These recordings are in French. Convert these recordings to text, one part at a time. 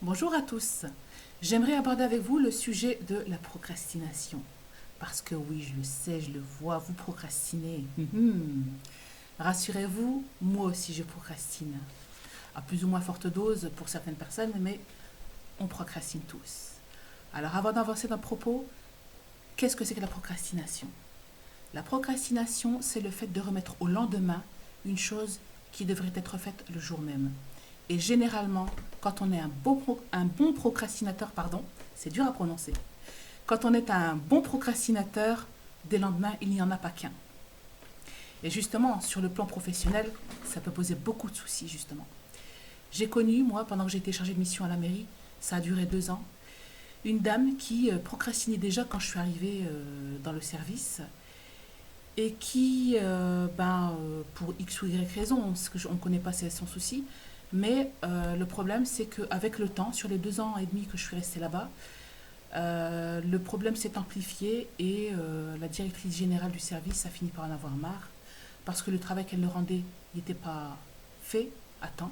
Bonjour à tous. J'aimerais aborder avec vous le sujet de la procrastination. Parce que oui, je le sais, je le vois, vous procrastinez. Rassurez-vous, moi aussi je procrastine. À plus ou moins forte dose pour certaines personnes, mais on procrastine tous. Alors avant d'avancer dans le propos, qu'est-ce que c'est que la procrastination? La procrastination, c'est le fait de remettre au lendemain une chose qui devrait être faite le jour même. Et généralement, quand on est un bon procrastinateur, pardon, c'est dur à prononcer. Quand on est un bon procrastinateur, des lendemains, il n'y en a pas qu'un. Et justement, sur le plan professionnel, ça peut poser beaucoup de soucis, justement. J'ai connu, moi, pendant que j'étais chargée de mission à la mairie, ça a duré 2 ans, une dame qui procrastinait déjà quand je suis arrivée dans le service et qui, pour X ou Y raison, on ne connaît pas son souci, mais le problème, c'est qu'avec le temps, sur les 2 ans et demi que je suis restée là-bas, le problème s'est amplifié et la directrice générale du service a fini par en avoir marre parce que le travail qu'elle nous rendait n'était pas fait à temps.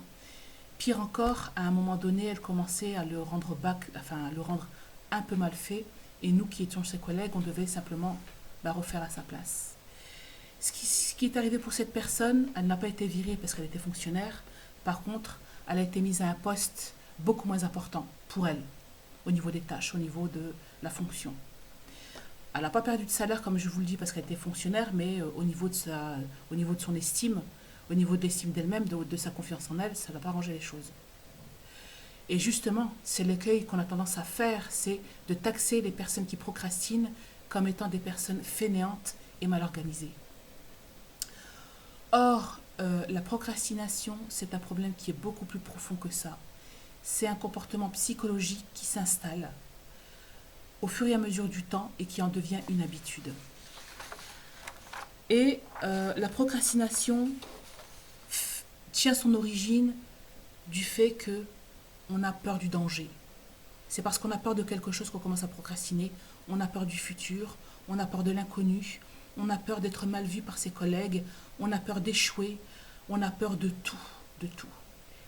Pire encore, à un moment donné, elle commençait à le rendre à le rendre un peu mal fait et nous qui étions ses collègues, on devait simplement refaire à sa place. Ce qui est arrivé pour cette personne, elle n'a pas été virée parce qu'elle était fonctionnaire. Par contre, elle a été mise à un poste beaucoup moins important pour elle, au niveau des tâches, au niveau de la fonction. Elle n'a pas perdu de salaire, comme je vous le dis, parce qu'elle était fonctionnaire, mais au niveau de son estime, au niveau de l'estime d'elle-même, de sa confiance en elle, ça n'a pas arrangé les choses. Et justement, c'est l'écueil qu'on a tendance à faire, c'est de taxer les personnes qui procrastinent comme étant des personnes fainéantes et mal organisées. Or, la procrastination, c'est un problème qui est beaucoup plus profond que ça. C'est un comportement psychologique qui s'installe au fur et à mesure du temps et qui en devient une habitude. Et la procrastination tient son origine du fait que on a peur du danger. C'est parce qu'on a peur de quelque chose qu'on commence à procrastiner. On a peur du futur, on a peur de l'inconnu, on a peur d'être mal vu par ses collègues, on a peur d'échouer, on a peur de tout, de tout.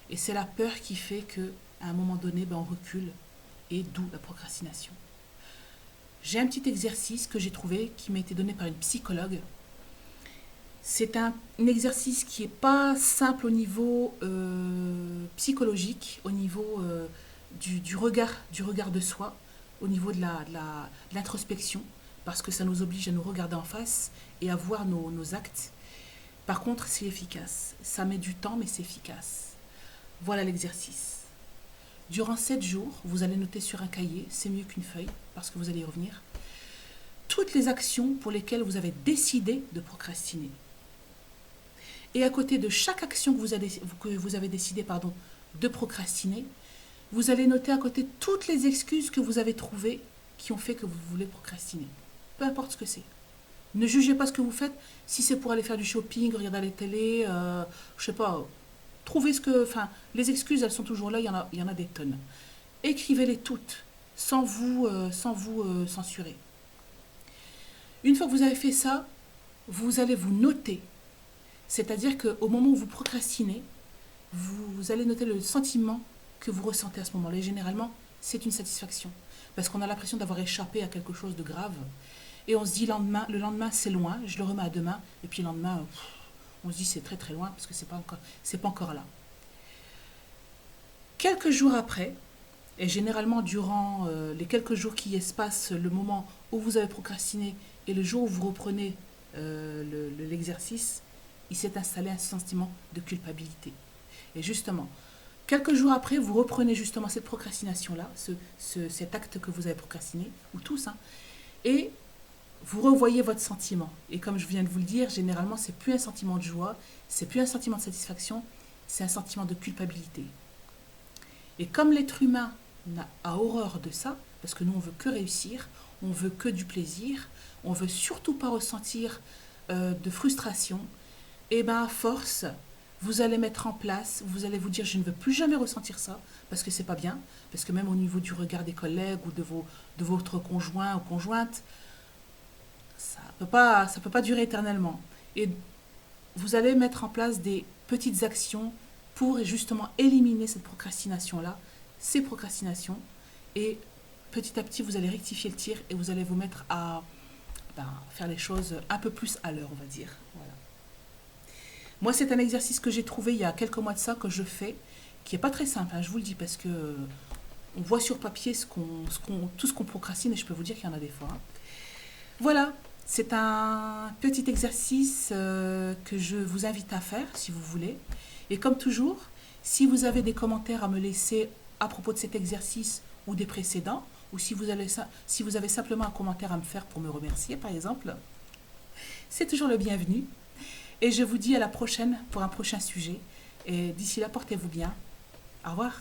Et c'est la peur qui fait que, à un moment donné, on recule, et d'où la procrastination. J'ai un petit exercice que j'ai trouvé, qui m'a été donné par une psychologue. C'est un exercice qui n'est pas simple au niveau psychologique, au niveau du regard de soi, au niveau de l'introspection, parce que ça nous oblige à nous regarder en face et à voir nos actes. Par contre, c'est efficace. Ça met du temps, mais c'est efficace. Voilà l'exercice. Durant 7 jours, vous allez noter sur un cahier, c'est mieux qu'une feuille, parce que vous allez y revenir, toutes les actions pour lesquelles vous avez décidé de procrastiner. Et à côté de chaque action que vous avez décidé de procrastiner, vous allez noter à côté toutes les excuses que vous avez trouvées qui ont fait que vous voulez procrastiner. Peu importe ce que c'est. Ne jugez pas ce que vous faites. Si c'est pour aller faire du shopping, regarder la télé, je sais pas, trouvez ce que... Enfin, les excuses, elles sont toujours là, il y en a des tonnes. Écrivez-les toutes, sans vous censurer. Une fois que vous avez fait ça, vous allez vous noter. C'est-à-dire qu'au moment où vous procrastinez, vous allez noter le sentiment que vous ressentez à ce moment-là. Et généralement, c'est une satisfaction. Parce qu'on a l'impression d'avoir échappé à quelque chose de grave. Et on se dit, le lendemain, c'est loin, je le remets à demain. Et puis le lendemain, on se dit, c'est très très loin, parce que c'est pas encore là. Quelques jours après, et généralement durant les quelques jours qui espacent le moment où vous avez procrastiné et le jour où vous reprenez l'exercice, il s'est installé un sentiment de culpabilité. Et justement, quelques jours après, vous reprenez justement cette procrastination-là, cet acte que vous avez procrastiné, ou tous, et vous revoyez votre sentiment. Et comme je viens de vous le dire, généralement, c'est plus un sentiment de joie, c'est plus un sentiment de satisfaction, c'est un sentiment de culpabilité. Et comme l'être humain a horreur de ça, parce que nous, on veut que réussir, on veut que du plaisir, on veut surtout pas ressentir de frustration, et à force, vous allez mettre en place, vous allez vous dire, je ne veux plus jamais ressentir ça, parce que c'est pas bien, parce que même au niveau du regard des collègues ou de votre conjoint ou conjointe, ça peut pas durer éternellement. Et vous allez mettre en place des petites actions pour justement éliminer cette procrastination-là c'est procrastination. Et petit à petit, vous allez rectifier le tir et vous allez vous mettre à faire les choses un peu plus à l'heure, on va dire. Voilà. Moi, c'est un exercice que j'ai trouvé il y a quelques mois de ça, que je fais, qui n'est pas très simple, hein, je vous le dis, parce que on voit sur papier tout ce qu'on procrastine, et je peux vous dire qu'il y en a des fois. Hein. Voilà, c'est un petit exercice que je vous invite à faire, si vous voulez. Et comme toujours, si vous avez des commentaires à me laisser à propos de cet exercice ou des précédents, ou si vous avez simplement un commentaire à me faire pour me remercier, par exemple, c'est toujours le bienvenu. Et je vous dis à la prochaine pour un prochain sujet. Et d'ici là, portez-vous bien. Au revoir.